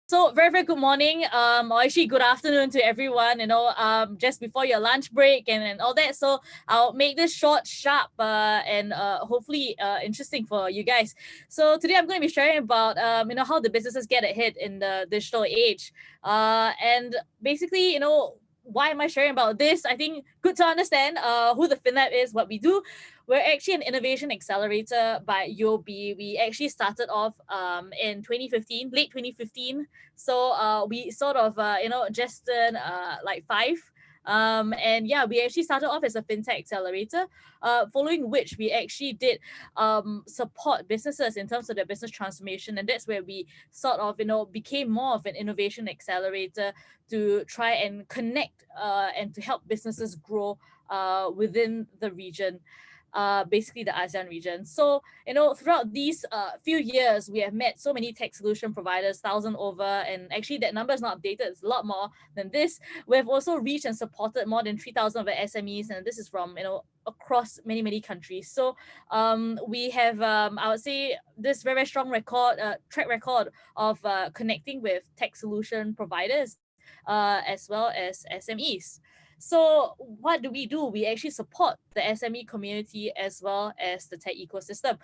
So very, very good morning, or actually good afternoon to everyone, just before your lunch break and all that. So I'll make this short, sharp, and hopefully interesting for you guys. So today I'm going to be sharing about, how the businesses get ahead in the digital age. And basically, why am I sharing about this? I think good to understand who the Finlab is, what we do. We're actually an innovation accelerator by UOB. We actually started off in 2015, late 2015. So we sort of, just turned like five. And yeah, we actually started off as a fintech accelerator, following which we actually did support businesses in terms of their business transformation. And that's where we sort of, became more of an innovation accelerator to try and connect and to help businesses grow within the region. Basically the ASEAN region. So, throughout these few years, we have met so many tech solution providers, 1,000 over, and actually that number is not updated, it's a lot more than this. We have also reached and supported more than 3,000 of our SMEs, and this is from, across many, many countries. So we have, I would say, this very, very strong track record of connecting with tech solution providers as well as SMEs. So what do? We actually support the SME community as well as the tech ecosystem.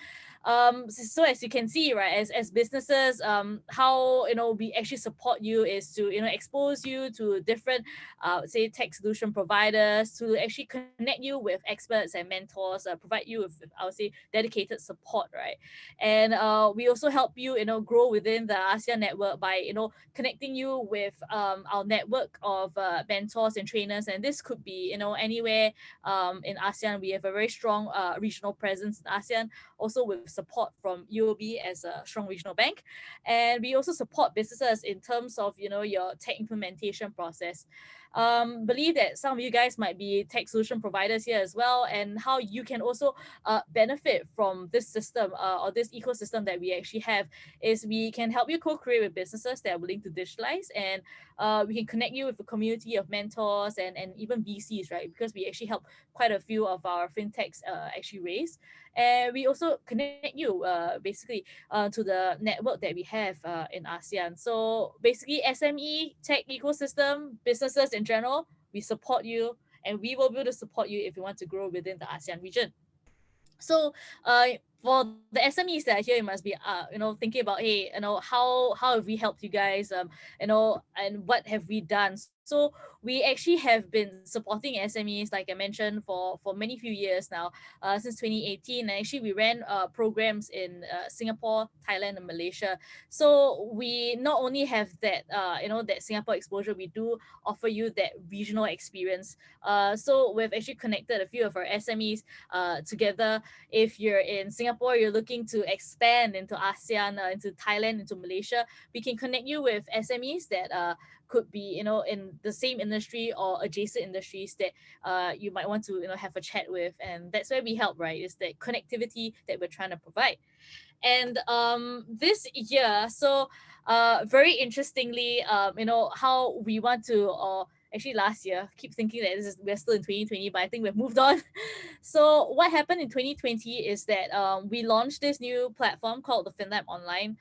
So as you can see, right, as businesses, how we actually support you is to expose you to different, say, tech solution providers, to actually connect you with experts and mentors, provide you with, I would say, dedicated support, right? And we also help you grow within the ASEAN network by connecting you with our network of mentors and trainers. And this could be anywhere in ASEAN. We have a very strong regional presence in ASEAN, also with support from UOB as a strong regional bank. And we also support businesses in terms of your tech implementation process. Believe that some of you guys might be tech solution providers here as well, and how you can also benefit from this system or this ecosystem that we actually have is we can help you co-create with businesses that are willing to digitalize, and we can connect you with a community of mentors and even VCs, right? Because we actually help quite a few of our fintechs actually raise. And we also connect you basically to the network that we have in ASEAN. So basically SME, tech ecosystem, businesses in general, we support you, and we will be able to support you if you want to grow within the ASEAN region. So for the SMEs that are here, you must be thinking about, hey, how have we helped you guys, and what have we done. So we actually have been supporting SMEs, like I mentioned, for many few years now, since 2018. And actually we ran programs in Singapore, Thailand, and Malaysia. So we not only have that that Singapore exposure, we do offer you that regional experience. So we've actually connected a few of our SMEs together. If you're in Singapore, you're looking to expand into ASEAN, into Thailand, into Malaysia, we can connect you with SMEs that could be in the same industry or adjacent industries that you might want to have a chat with. And that's where we help, right? Is the connectivity that we're trying to provide. And this year, so very interestingly, how we want to, or actually last year, keep thinking that we're still in 2020, but I think we've moved on. So what happened in 2020 is that we launched this new platform called the Finlab Online.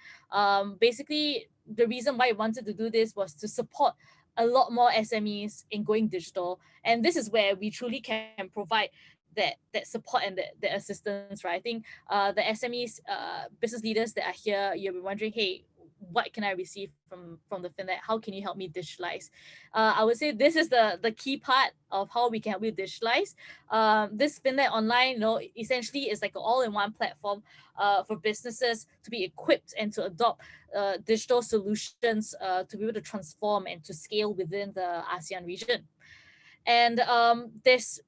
Basically, the reason why we wanted to do this was to support a lot more SMEs in going digital. And this is where we truly can provide that support and that assistance, right? I think the SMEs, business leaders that are here, you'll be wondering, hey, what can I receive from the Finlab? How can you help me digitalize? I would say this is the key part of how we can help you digitalize. This Finlab Online, essentially is like an all-in-one platform for businesses to be equipped and to adopt digital solutions to be able to transform and to scale within the ASEAN region. And there's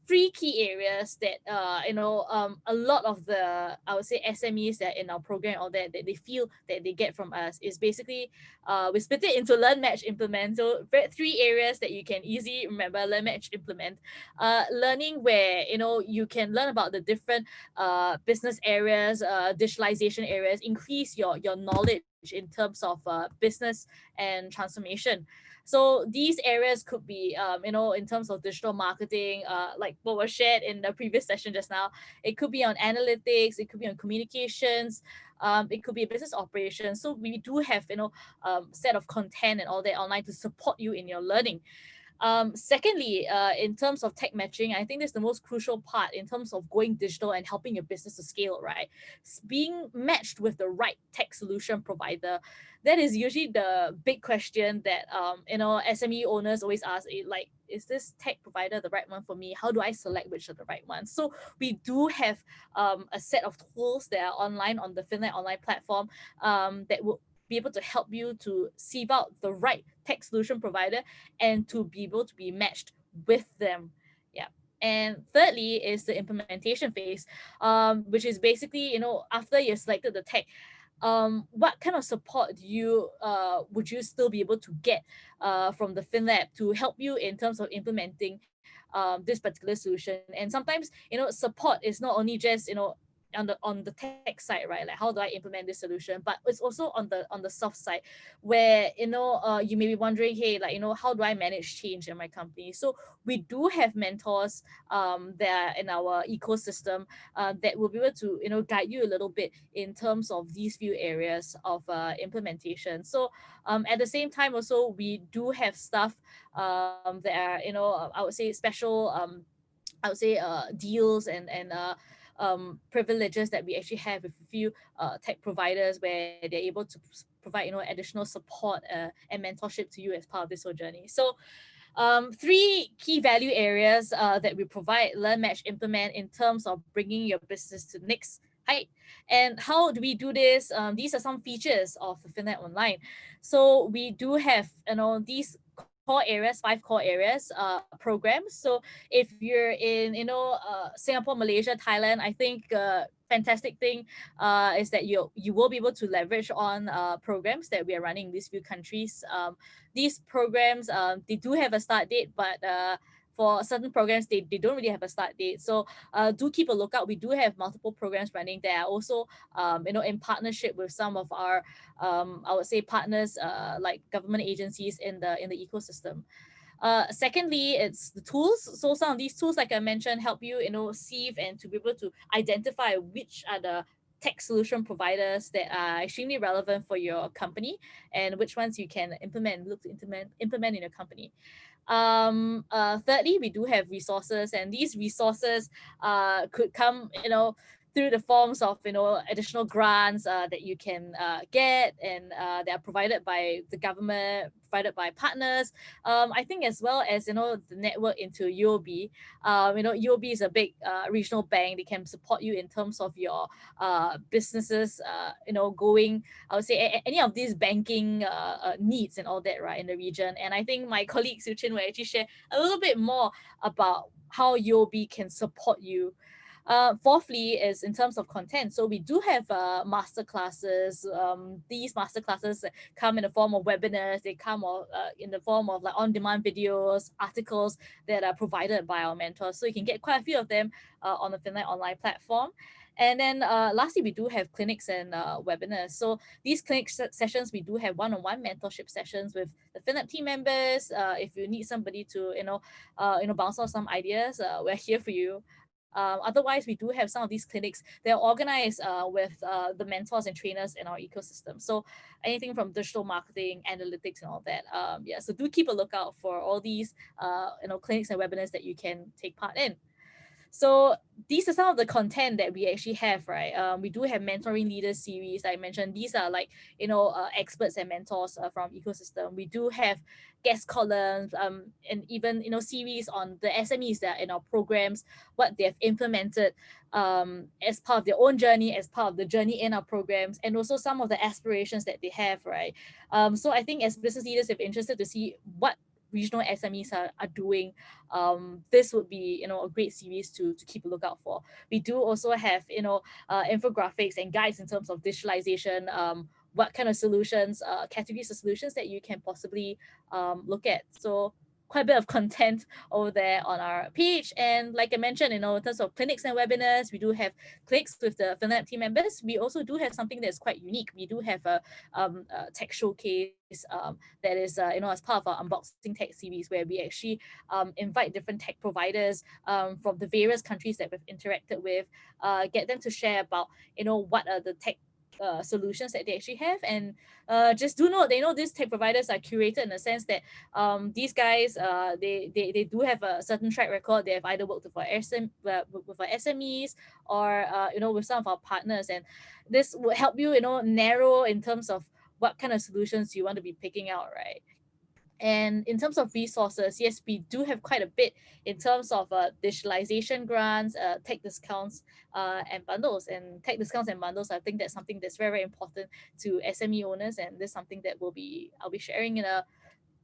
three key areas that a lot of the, I would say, SMEs that in our program, or that they feel that they get from us, is basically we split it into learn, match, implement. So three areas that you can easily remember: learn, match, implement. Learning, where you can learn about the different business areas, digitalization areas, increase your knowledge in terms of business and transformation. So these areas could be, in terms of digital marketing, like what was shared in the previous session just now. It could be on analytics, it could be on communications, it could be business operations. So we do have, set of content and all that online to support you in your learning. Secondly, in terms of tech matching, I think that's the most crucial part in terms of going digital and helping your business to scale, right? Being matched with the right tech solution provider, that is usually the big question that SME owners always ask, like, is this tech provider the right one for me? How do I select which are the right ones? So we do have a set of tools that are online on the Finlab Online platform, that will be able to help you to sieve out the right tech solution provider and to be able to be matched with them. Yeah. And thirdly is the implementation phase, which is basically, after you've selected the tech, what kind of support would you still be able to get from the FinLab to help you in terms of implementing this particular solution? And sometimes, support is not only just, on the tech side, right? Like, how do I implement this solution? But it's also on the soft side, where you may be wondering, hey, like, how do I manage change in my company? So we do have mentors that are in our ecosystem that will be able to guide you a little bit in terms of these few areas of implementation. So at the same time, also we do have stuff that are I would say special deals and privileges that we actually have with a few tech providers, where they're able to provide additional support and mentorship to you as part of this whole journey. So three key value areas that we provide, learn, match, implement, in terms of bringing your business to the next height. And how do we do this? These are some features of the Finlab Online. So we do have these core areas, 5 core areas, programs. So if you're in Singapore, Malaysia, Thailand, I think fantastic thing is that you will be able to leverage on programs that we are running in these few countries. These programs, they do have a start date, but for certain programs, they don't really have a start date. So do keep a lookout. We do have multiple programs running that are also in partnership with some of our I would say partners, like government agencies in the ecosystem. Secondly, it's the tools. So some of these tools, like I mentioned, help you sieve and to be able to identify which are the tech solution providers that are extremely relevant for your company, and which ones you can look to implement in your company. Thirdly, we do have resources, and these resources could come through the forms of additional grants that you can get, and they are provided by the government, provided by partners. I think as well as the network into UOB. UOB is a big regional bank. They can support you in terms of your businesses going, I would say, any of these banking needs and all that, right, in the region. And I think my colleague Chiun will actually share a little bit more about how UOB can support you. Fourthly is in terms of content. So we do have master classes. These master classes come in the form of webinars. They come in the form of like on-demand videos, articles that are provided by our mentors. So you can get quite a few of them on the Finlab Online platform. And then lastly, we do have clinics and webinars. So these clinic sessions, we do have one-on-one mentorship sessions with the Finlab team members. If you need somebody to bounce off some ideas, we're here for you. Otherwise, we do have some of these clinics. They're organized with the mentors and trainers in our ecosystem. So anything from digital marketing, analytics, and all that. So do keep a lookout for all these clinics and webinars that you can take part in. So these are some of the content that we actually have, right? We do have mentoring leaders series. I mentioned these are like experts and mentors from ecosystem. We do have guest columns and even series on the SMEs that are in our programs, what they have implemented as part of their own journey, as part of the journey in our programs, and also some of the aspirations that they have, right? So I think as business leaders, if you're interested to see what regional SMEs are doing, this would be a great series to keep a lookout for. We do also have infographics and guides in terms of digitalization, what kind of solutions, categories of solutions that you can possibly look at. So quite a bit of content over there on our page. And like I mentioned, in terms of clinics and webinars, we do have clinics with the Finlab team members. We also do have something that's quite unique. We do have a tech showcase that is, as part of our unboxing tech series, where we actually invite different tech providers from the various countries that we've interacted with, get them to share about, what are the tech solutions that they actually have. And just do note, these tech providers are curated in the sense that these guys, they do have a certain track record. They have either worked with our SMEs or with some of our partners, and this will help you narrow in terms of what kind of solutions you want to be picking out, right? And in terms of resources, yes, we do have quite a bit in terms of digitalization grants, tech discounts, and bundles. And tech discounts and bundles, I think that's something that's very, very important to SME owners, and this is something that I'll be sharing in a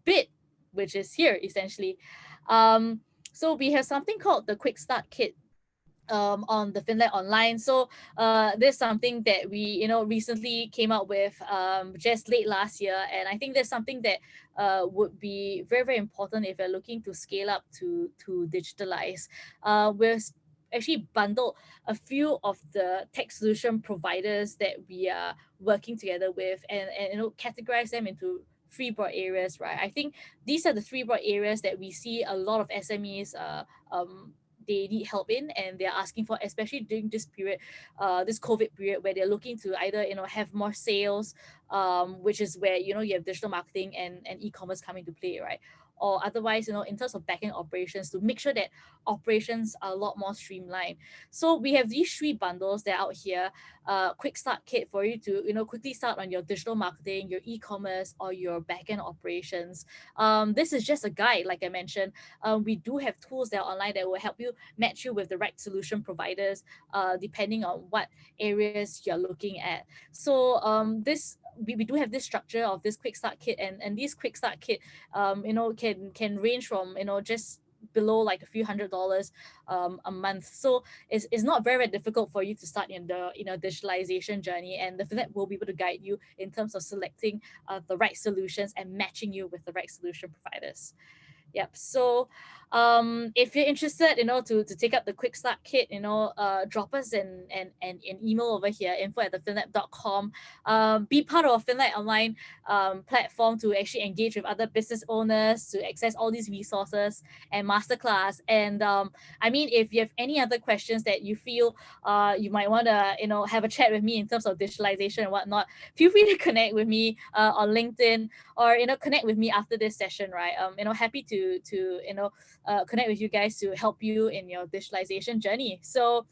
bit, which is here essentially. So we have something called the Quick Start Kit on the Finlab Online. So this is something that we recently came out with just late last year, and I think that's something that would be very, very important if you're looking to scale up to digitalize. We're actually bundled a few of the tech solution providers that we are working together with, and categorize them into three broad areas, right? I think these are the three broad areas that we see a lot of SMEs they need help in, and they're asking for, especially during this period, this COVID period, where they're looking to either have more sales, which is where you have digital marketing and e-commerce coming to play, right? Or otherwise, in terms of backend operations, to make sure that operations are a lot more streamlined. So we have these three bundles that are out here. Quick start kit for you to quickly start on your digital marketing, your e-commerce, or your backend operations. This is just a guide, like I mentioned. We do have tools that are online that will help you match you with the right solution providers, depending on what areas you're looking at. So we do have this structure of this quick start kit, and this quick start kit can range from just below like a few $100s a month. So it's not very, very difficult for you to start in the digitalization journey, and the Finlab will be able to guide you in terms of selecting the right solutions and matching you with the right solution providers. Yep. So if you're interested, to take up the quick start kit, drop us an email over here, info@thefinlab.com. Be part of Finlab Online platform to actually engage with other business owners, to access all these resources and masterclass. And I mean, if you have any other questions that you feel you might want to have a chat with me in terms of digitalization and whatnot, feel free to connect with me on LinkedIn, or connect with me after this session, right? Happy to connect with you guys to help you in your digitalization journey. So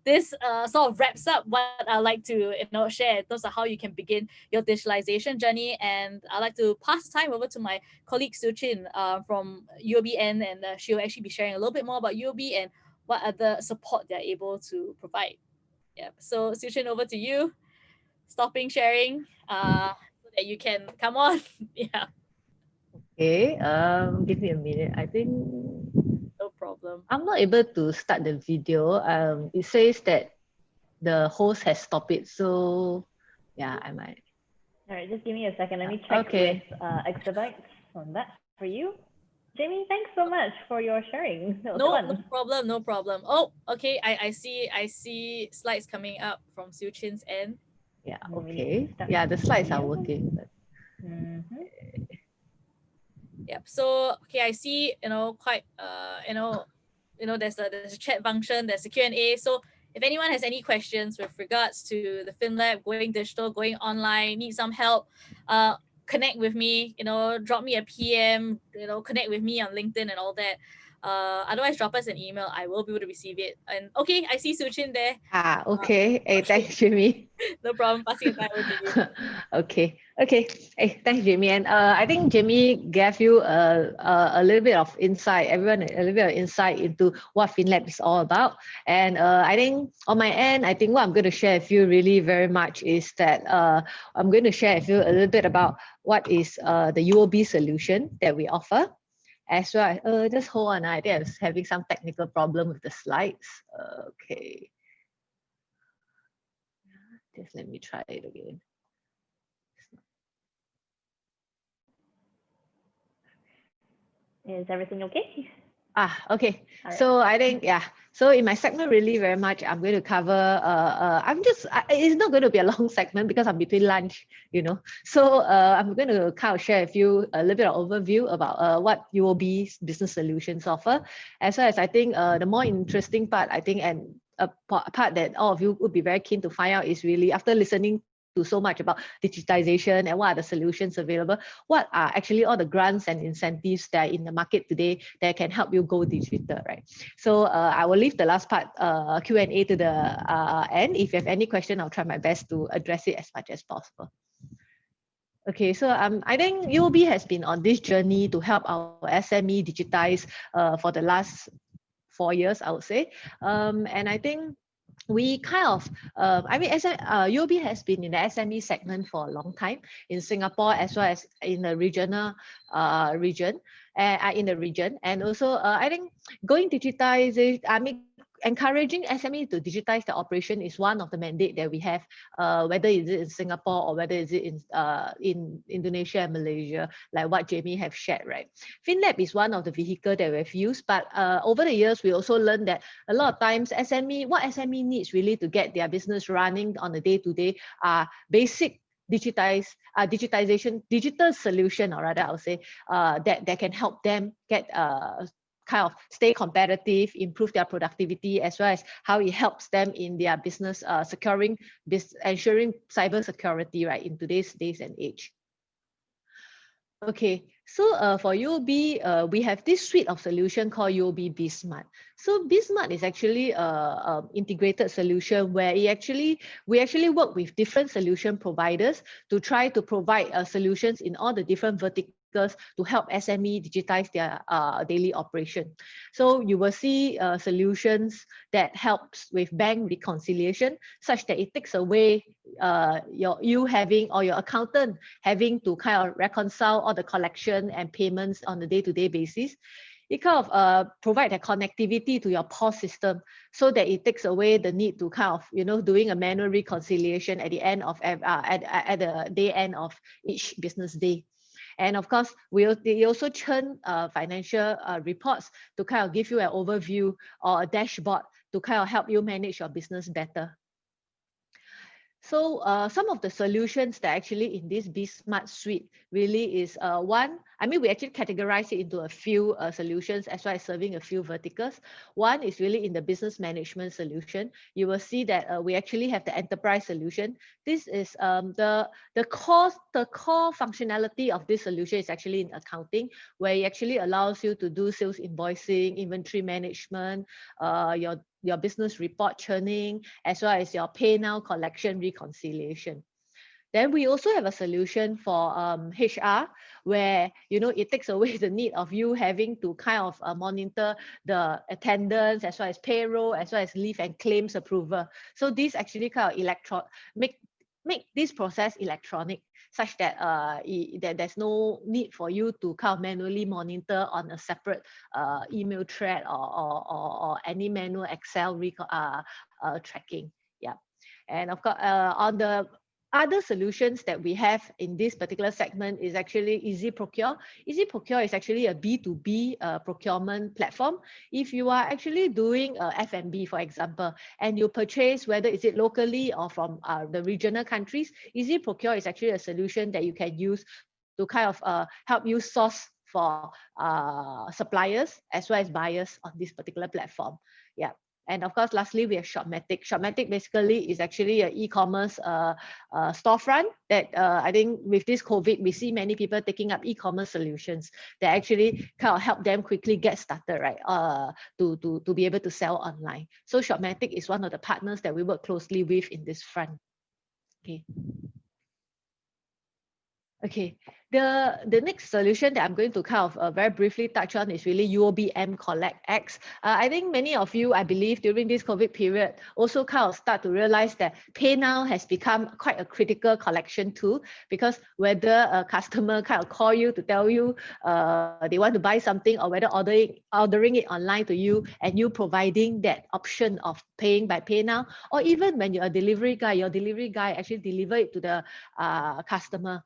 this sort of wraps up what I like to share in terms of how you can begin your digitalization journey. And I'd like to pass the time over to my colleague Chiun from UOBN, and she'll actually be sharing a little bit more about UOB and what other support they're able to provide. Yeah. So Chiun, over to you. Stopping sharing so that you can come on. Yeah. Okay, give me a minute. I think No problem. I'm not able to start the video. It says that the host has stopped it, so yeah, I might. All right, just give me a second. Let me check with exabytes on that for you. Jaime, thanks so much for your sharing. That was fun. No problem. Oh, okay. I see slides coming up from Chiun's end. Yeah, okay. Yeah, the slides are working. But... Yep. So okay, I see quite there's a chat function, there's a Q&A. So if anyone has any questions with regards to the Finlab, going digital, going online, need some help, connect with me, drop me a PM, connect with me on LinkedIn and all that. Otherwise, drop us an email. I will be able to receive it. And okay, I see Chiun there. Okay. Hey, thanks, Jaime. No problem. Passing the time over to you. Okay. Hey, thanks, Jaime. And I think Jaime gave you a little bit of insight, everyone, a little bit of insight into what Finlab is all about. And I think on my end, I think what I'm going to share with you really very much is that I'm going to share with you a little bit about what is the UOB solution that we offer. As well, just hold on. I think I was having some technical problem with the slides. Okay. Just let me try it again. Is everything okay? Okay. All right. So I think, yeah. So in my segment, really very much, I'm going to cover, it's not going to be a long segment because I'm between lunch, So I'm going to kind of share with you a little bit of overview about what UOB Business Solutions offer, as well as I think the more interesting part, I think, and a part that all of you would be very keen to find out is really after listening to so much about digitization and what are the solutions available, what are actually all the grants and incentives that are in the market today that can help you go digital, right? So I will leave the last part, Q&A, to the end. If you have any question, I'll try my best to address it as much as possible. Okay, so I think UOB has been on this journey to help our SME digitize for the last 4 years, I would say. And I think we kind of, UOB has been in the SME segment for a long time in Singapore as well as in the regional region, and also I think going digitization, encouraging SME to digitize the operation is one of the mandate that we have, whether is it in Singapore or whether is it in Indonesia and Malaysia, like what Jaime have shared, right? Finlab is one of the vehicle that we've used, but over the years, we also learned that a lot of times what SME needs really to get their business running on a day-to-day are basic digitization, digital solution, or rather I would say, that can help them get kind of stay competitive, improve their productivity, as well as how it helps them in their business, ensuring cyber security, right, in today's days and age. Okay, so for UOB, we have this suite of solution called UOB Smart. So Smart is actually a integrated solution where we actually work with different solution providers to try to provide solutions in all the different verticals to help SME digitize their daily operation. So you will see solutions that helps with bank reconciliation, such that it takes away your accountant having to kind of reconcile all the collection and payments on a day-to-day basis. It kind of provide a connectivity to your POS system so that it takes away the need to kind of, doing a manual reconciliation at the end of at the day end of each business day. And of course, they also churn financial reports to kind of give you an overview or a dashboard to kind of help you manage your business better. So some of the solutions that actually in this Smart suite really is one, we actually categorize it into a few solutions as well as serving a few verticals. One is really in the business management solution. You will see that we actually have the enterprise solution. This is the core functionality of this solution is actually in accounting, where it actually allows you to do sales invoicing, inventory management, your business report churning, as well as your pay now collection reconciliation. Then we also have a solution for HR, where it takes away the need of you having to kind of monitor the attendance, as well as payroll, as well as leave and claims approval. So this actually kind of make this process electronic, such that there's no need for you to kind of manually monitor on a separate email thread or any manual Excel tracking. Yeah, and of course, on the other solutions that we have in this particular segment is actually Easy Procure. Easy Procure is actually a B2B procurement platform. If you are actually doing F&B, for example, and you purchase, whether is it locally or from the regional countries, Easy Procure is actually a solution that you can use to kind of help you source for suppliers as well as buyers on this particular platform. Yeah. And of course, lastly, we have Shopmatic. Shopmatic basically is actually an e-commerce storefront that I think with this COVID, we see many people taking up e-commerce solutions that actually kind of help them quickly get started, right? To be able to sell online. So Shopmatic is one of the partners that we work closely with in this front. Okay. Okay, the next solution that I'm going to kind of very briefly touch on is really UOB M Collect X. I think many of you, I believe, during this COVID period also kind of start to realize that Pay Now has become quite a critical collection tool, because whether a customer kind of call you to tell you they want to buy something, or whether ordering it online to you and you providing that option of paying by Pay Now, or even when you're a delivery guy, your delivery guy actually deliver it to the customer.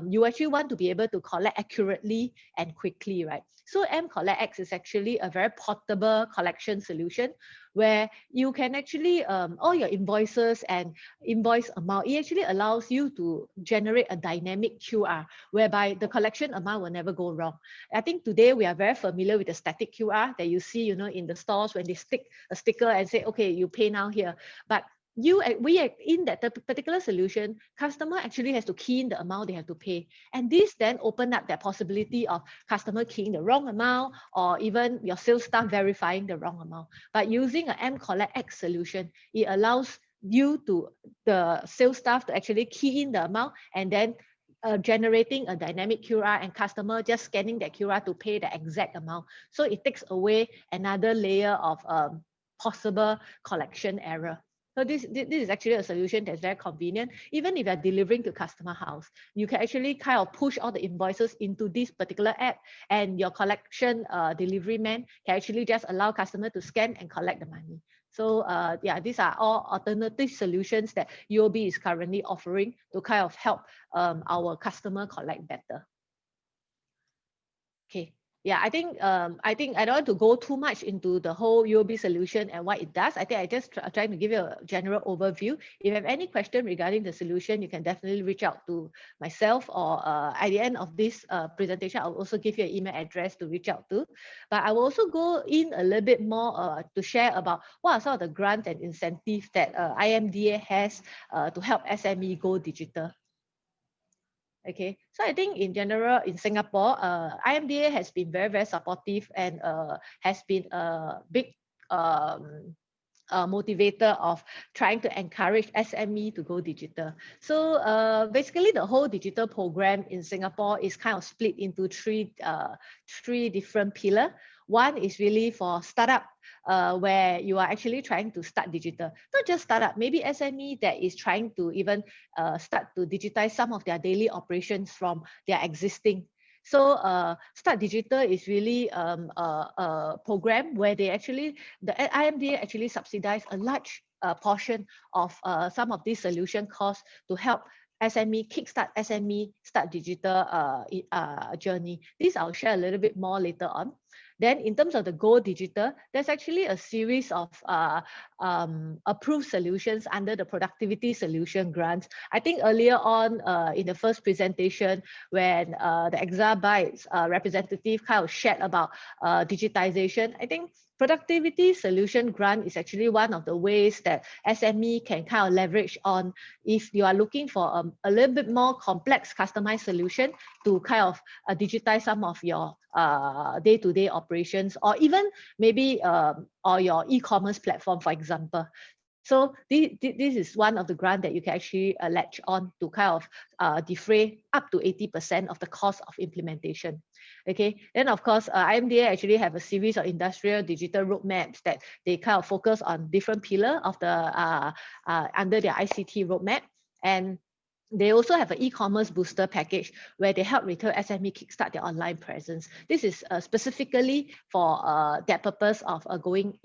You actually want to be able to collect accurately and quickly, right? So mCollect X is actually a very portable collection solution where you can actually, all your invoices and invoice amount, it actually allows you to generate a dynamic QR whereby the collection amount will never go wrong. I think today we are very familiar with the static QR that you see, in the stores when they stick a sticker and say, okay, you pay now here. But we in that particular solution, customer actually has to key in the amount they have to pay. And this then open up that possibility of customer keying the wrong amount or even your sales staff verifying the wrong amount. But using an mCollect X solution, it allows the sales staff to actually key in the amount and then generating a dynamic QR and customer just scanning that QR to pay the exact amount. So it takes away another layer of possible collection error. So this is actually a solution that's very convenient. Even if you're delivering to customer house, you can actually kind of push all the invoices into this particular app, and your collection delivery man can actually just allow customer to scan and collect the money. So yeah, these are all alternative solutions that UOB is currently offering to kind of help our customer collect better. Okay. Yeah, I think I don't want to go too much into the whole UOB solution and what it does. I think I just trying to give you a general overview. If you have any question regarding the solution, you can definitely reach out to myself, or at the end of this presentation, I'll also give you an email address to reach out to. But I will also go in a little bit more to share about what are some of the grants and incentives that IMDA has to help SME go digital. Okay, so I think in general in Singapore, IMDA has been very, very supportive and has been a big motivator of trying to encourage SME to go digital. So basically the whole digital program in Singapore is kind of split into three different pillars. One is really for startup, where you are actually trying to start digital. Not just startup, maybe SME that is trying to even start to digitize some of their daily operations from their existing. So Start Digital is really a program where the IMDA actually subsidize a large portion of some of these solution costs to help SME, kickstart SME, start digital journey. This I'll share a little bit more later on. Then in terms of the Go Digital, there's actually a series of approved solutions under the Productivity Solution grants. I think earlier on in the first presentation, when the Exabytes representative kind of shared about digitization, I think Productivity Solution grant is actually one of the ways that SME can kind of leverage on if you are looking for a little bit more complex customized solution to kind of digitize some of your day-to-day operations, or even maybe or your e-commerce platform, for example. So this is one of the grants that you can actually latch on to kind of defray up to 80% of the cost of implementation. Okay, then of course, IMDA actually have a series of industrial digital roadmaps that they kind of focus on different pillars of the under their ICT roadmap. And they also have an e-commerce booster package where they help retail SME kickstart their online presence. This is specifically for that purpose of going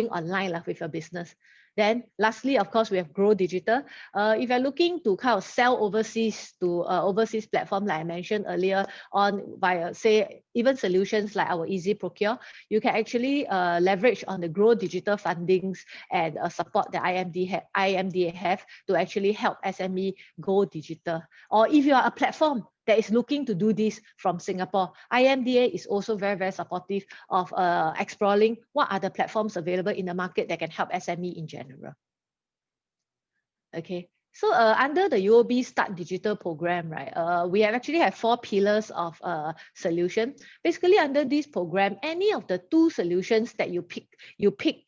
online with your business. Then lastly, of course, we have Grow Digital. If you're looking to kind of sell overseas to overseas platform, like I mentioned earlier on, via say even solutions like our Easy Procure, you can actually leverage on the Grow Digital fundings and support that IMDA have to actually help SME go digital. Or if you are a platform that is looking to do this from Singapore, IMDA is also very, very supportive of exploring what are the platforms available in the market that can help SME in general. Okay, so under the UOB Start Digital program, right, we actually have 4 pillars of solution. Basically, under this program, any of the 2 solutions that you pick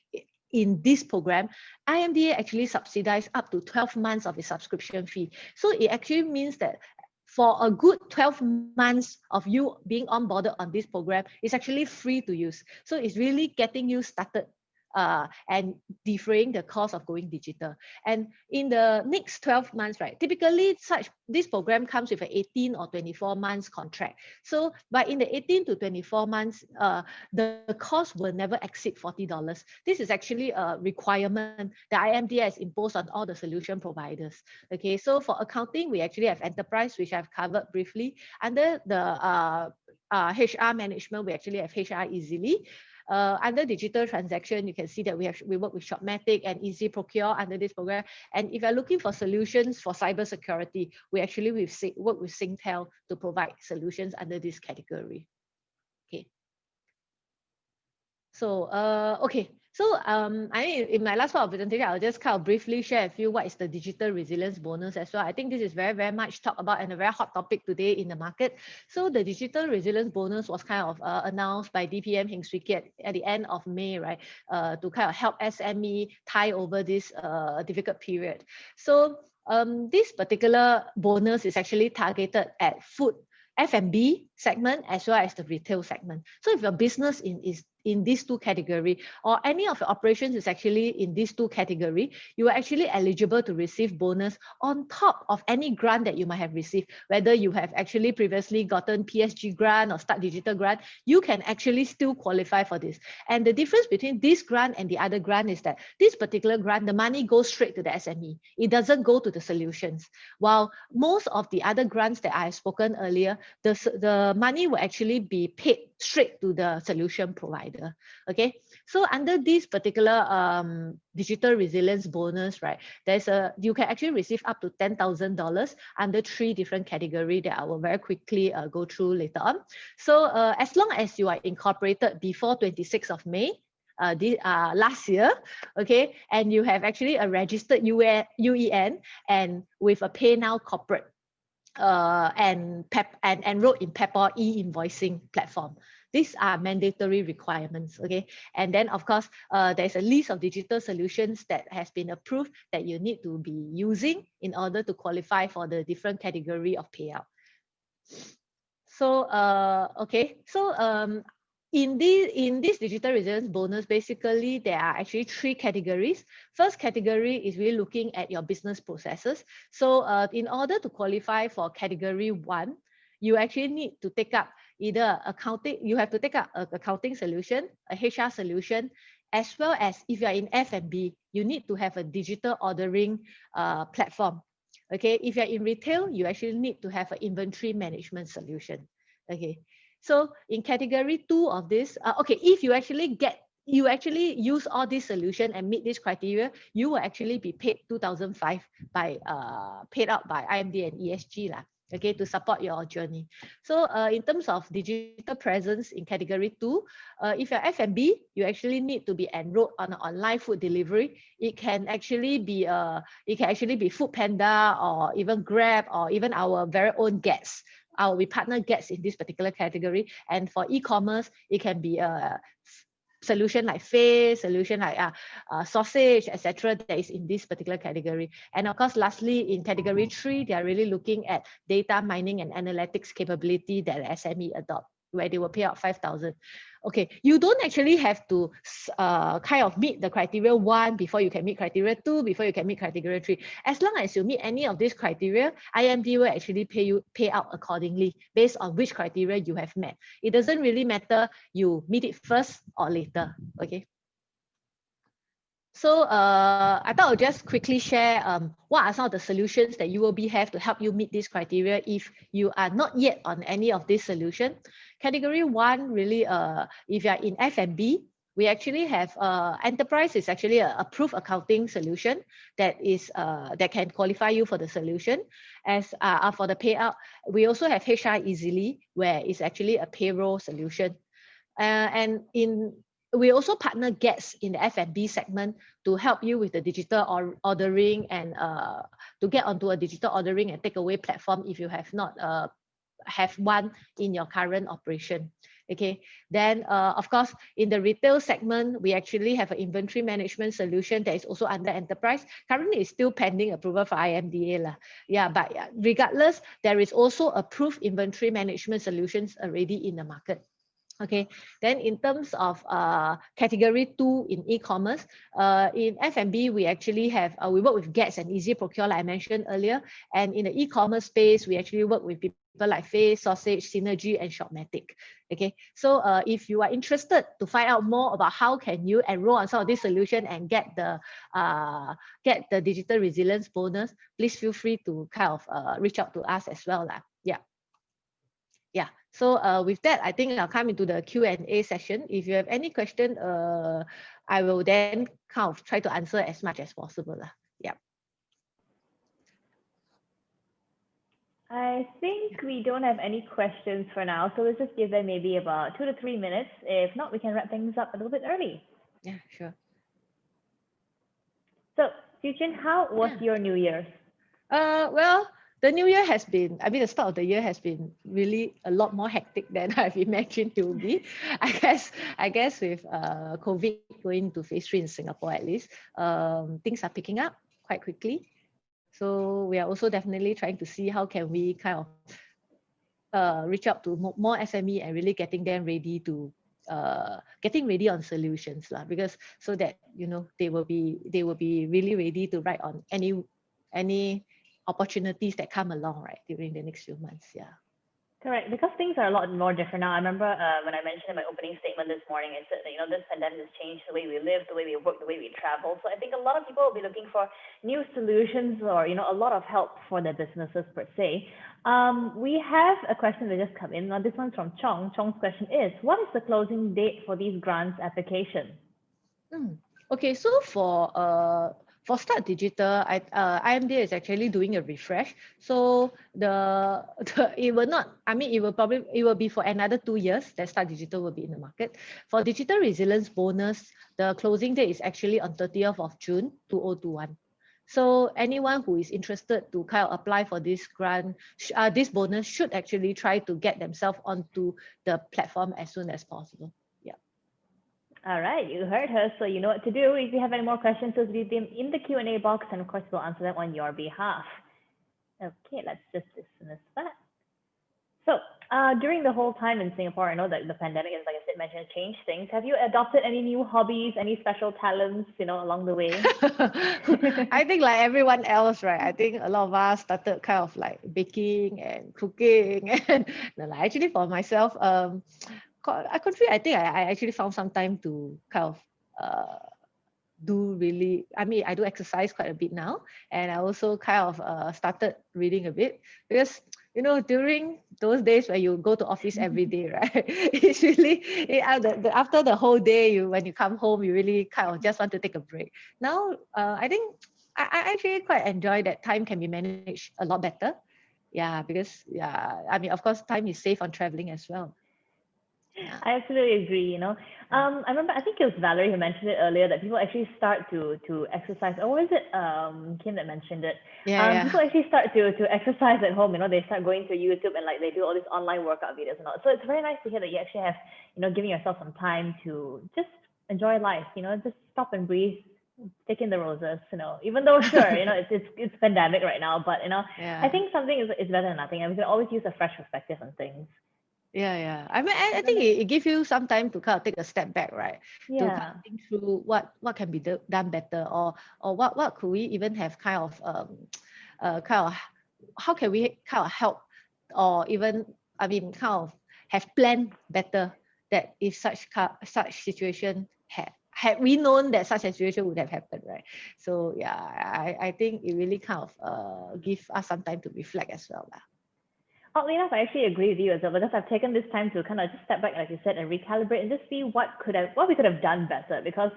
in this program, IMDA actually subsidize up to 12 months of a subscription fee. So it actually means that for a good 12 months of you being onboarded on this program, it's actually free to use. So it's really getting you started and defraying the cost of going digital. And in the next 12 months, right, typically this program comes with an 18 or 24 months contract. So, but in the 18 to 24 months, the cost will never exceed $40. This is actually a requirement that IMD has imposed on all the solution providers. Okay, so for accounting, we actually have enterprise, which I've covered briefly. Under the HR management, we actually have HR Easily. Under digital transaction, you can see that we work with Shopmatic and Easy Procure under this program. And if you're looking for solutions for cybersecurity, we actually work with Singtel to provide solutions under this category. Okay. So, okay. So in my last part of presentation, I'll just kind of briefly share with you what is the digital resilience bonus as well. I think this is very, very much talked about and a very hot topic today in the market. So the digital resilience bonus was kind of announced by DPM Heng Swee Keat at the end of May, right? To kind of help SME tie over this difficult period. So this particular bonus is actually targeted at food, F&B segment as well as the retail segment. So if your business is in these two categories, or any of your operations is actually in these two categories, you are actually eligible to receive bonus on top of any grant that you might have received. Whether you have actually previously gotten PSG grant or Start Digital grant, you can actually still qualify for this. And the difference between this grant and the other grant is that this particular grant, the money goes straight to the SME. It doesn't go to the solutions. While most of the other grants that I have spoken earlier, the money will actually be paid straight to the solution provider. Okay, so under this particular digital resilience bonus, right, you can actually receive up to $10,000 under 3 different categories that I will very quickly go through later on. So as long as you are incorporated before 26th of May, last year, okay, and you have actually a registered UEN and with a PayNow corporate and enrolled in PEPOR e-invoicing platform. These are mandatory requirements, okay? And then of course, there's a list of digital solutions that has been approved that you need to be using in order to qualify for the different category of payout. So, okay, so in this digital resilience bonus, basically, there are actually 3 categories. First category is really looking at your business processes. So in order to qualify for category 1, you actually need to take up either accounting, you have to take up an accounting solution, a HR solution, as well as if you're in F&B, you need to have a digital ordering platform. Okay, if you're in retail, you actually need to have an inventory management solution. Okay, so in category 2 of this, okay, if you actually use all these solutions and meet this criteria, you will actually be paid 2005 paid out by IMD and ESG lah, okay, to support your journey. So in terms of digital presence in category 2, if you're F&B, you actually need to be enrolled on an online food delivery. It can actually be Food Panda or even Grab or even our very own Gets. We partner Gets in this particular category. And for e-commerce, it can be a solution like Face, solution like sausage, etc. that is in this particular category. And of course, lastly, in category 3, they are really looking at data mining and analytics capability that SME adopt, where they will pay out 5,000. Okay, you don't actually have to kind of meet the criteria 1 before you can meet criteria 2, before you can meet criteria 3. As long as you meet any of these criteria, IMD will actually pay out accordingly based on which criteria you have met. It doesn't really matter you meet it first or later. Okay. So I thought I'll just quickly share what are some of the solutions that UOB have to help you meet this criteria if you are not yet on any of these solutions. Category 1, really, if you are in F&B, we actually have enterprise is actually an approved accounting solution that can qualify you for the solution. As for the payout, we also have HR Easily, where it's actually a payroll solution. We also partner Gets in the F&B segment to help you with the digital ordering and to get onto a digital ordering and takeaway platform if you have not have one in your current operation. Okay, then of course, in the retail segment, we actually have an inventory management solution that is also under enterprise. Currently, it's still pending approval for IMDA lah. Yeah, but regardless, there is also approved inventory management solutions already in the market. Okay, then in terms of category 2 in e-commerce, in F&B, we actually have, we work with Gets and Easy Procure, like I mentioned earlier. And in the e-commerce space, we actually work with people like Face, Sausage, Synergy, and Shopmatic. Okay, so if you are interested to find out more about how can you enroll on some of these solutions and get the digital resilience bonus, please feel free to kind of reach out to us as well. Yeah. Yeah, so with that, I think I'll come into the Q&A session. If you have any question, I will then kind of try to answer as much as possible. Yeah. I think we don't have any questions for now, so let's just give them maybe about 2 to 3 minutes. If not, we can wrap things up a little bit early. Yeah, sure. So, Chiun, how was your New Year's? Well, the new year has been, I mean, the start of the year has been really a lot more hectic than I've imagined it would be. I guess with COVID going to phase 3 in Singapore at least, things are picking up quite quickly. So we are also definitely trying to see how can we kind of reach out to more SME and really getting them ready to getting ready on solutions because so that they will be really ready to ride on any opportunities that come along during the next few months. Yeah. Correct, because things are a lot more different now. I remember when I mentioned in my opening statement this morning, I said that this pandemic has changed the way we live, the way we work, the way we travel. So I think a lot of people will be looking for new solutions or a lot of help for their businesses per se. We have a question that just come in. Now this one's from Chong. Chong's question is, what is the closing date for these grants applications? Okay, so for Start Digital, IMDA is actually doing a refresh. So it will be for another 2 years that Start Digital will be in the market. For Digital Resilience Bonus, the closing date is actually on 30th of June 2021. So anyone who is interested to kind of apply for this grant, this bonus should actually try to get themselves onto the platform as soon as possible. All right, you heard her, so you know what to do. If you have any more questions, just leave them in the Q&A box, and of course, we'll answer them on your behalf. Okay, let's just dismiss that. So, during the whole time in Singapore, I know that the pandemic, as like I said, mentioned, changed things. Have you adopted any new hobbies, any special talents, along the way? I think like everyone else, right? I think a lot of us started kind of like baking and cooking, and actually for myself, I think I actually found some time to kind of I do exercise quite a bit now, and I also kind of started reading a bit because during those days where you go to office every day, right? It's really after the whole day, when you come home, you really kind of just want to take a break. Now, I think I actually quite enjoy that time can be managed a lot better. Yeah, because of course, time is saved on traveling as well. Yeah. I absolutely agree. I remember, I think it was Valerie who mentioned it earlier that people actually start to exercise. Or was it Kim that mentioned it? Yeah. People actually start to exercise at home. They start going to YouTube and they do all these online workout videos and all. So it's very nice to hear that you actually have giving yourself some time to just enjoy life. Just stop and breathe, take in the roses. Even though it's pandemic right now, but I think something is better than nothing, and we can always use a fresh perspective on things. Yeah. I mean, I think it gives you some time to kind of take a step back, right? Yeah. To kind of think through what can be done better, or what could we even have kind of how can we kind of help, or even kind of have planned better that if such situation had we known that such a situation would have happened, right? So yeah, I think it really kind of give us some time to reflect as well. Oddly enough, I actually agree with you as well, because I've taken this time to kind of just step back, like you said, and recalibrate and just see what we could have done better. Because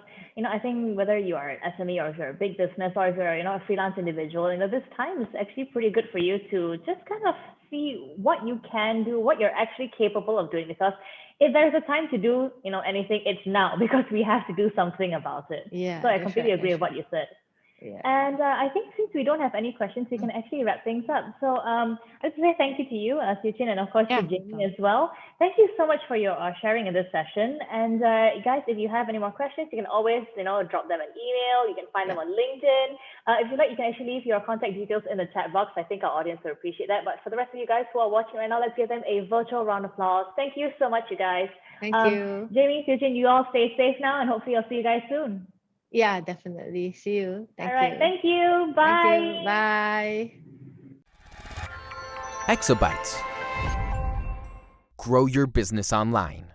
I think whether you are an SME or if you're a big business or if you're a freelance individual, this time is actually pretty good for you to just kind of see what you can do, what you're actually capable of doing. Because if there's a time to do anything, it's now, because we have to do something about it. Yeah. So I completely agree with what you said. Yeah. And I think since we don't have any questions, we can actually wrap things up. So I'd like to say thank you to you, Chiun, and of course to Jaime as well. Thank you so much for your sharing in this session. And guys, if you have any more questions, you can always drop them an email. You can find them on LinkedIn. If you like, you can actually leave your contact details in the chat box. I think our audience will appreciate that. But for the rest of you guys who are watching right now, let's give them a virtual round of applause. Thank you so much, you guys. Thank you. Jaime, Chiun, you all stay safe now, and hopefully I'll see you guys soon. Yeah, definitely. See you. Thank All right. you. Thank you. Bye. Thank you. Bye. Exabytes. Grow your business online.